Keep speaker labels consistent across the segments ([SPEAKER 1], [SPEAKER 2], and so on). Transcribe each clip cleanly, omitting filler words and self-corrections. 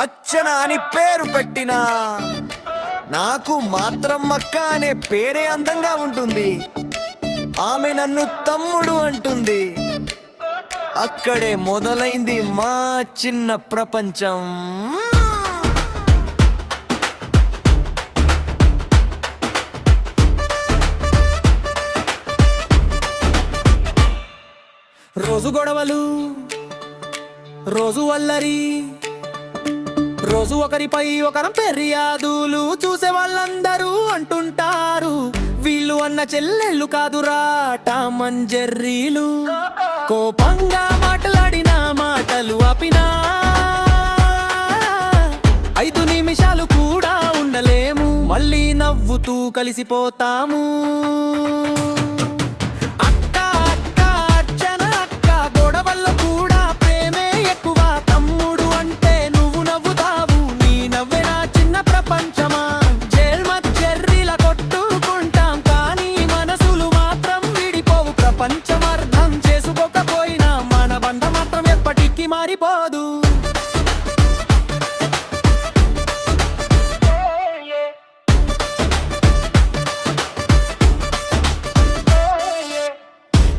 [SPEAKER 1] అర్చన అని పేరు పెట్టినా నాకు మాత్రం అక్క అనే పేరే అందంగా ఉంటుంది. ఆమె నన్ను తమ్ముడు అంటుంది. అక్కడే మొదలైంది మా చిన్న ప్రపంచం. రోజు గొడవలు, రోజు అల్లరి, రోజు ఒకరిపై ఒకరం ఫిర్యాదులు. చూసే వాళ్ళందరూ అంటుంటారు, వీళ్ళు అన్న చెల్లెళ్ళు కాదురా టామ్ అండ్ జెర్రీలు. కోపంగా మాట్లాడిన మాటలు ఆపినా 5 నిమిషాలు కూడా ఉండలేము, మళ్ళీ నవ్వుతూ కలిసిపోతాము. పంచమర్థం చేసుకోకపోయినా మన బంధం మాత్రం ఎప్పటికీ మారిపోదు.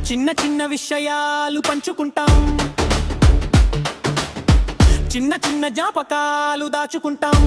[SPEAKER 1] చిన్న చిన్న విషయాలు పంచుకుంటాం, చిన్న చిన్న జ్ఞాపకాలు దాచుకుంటాం.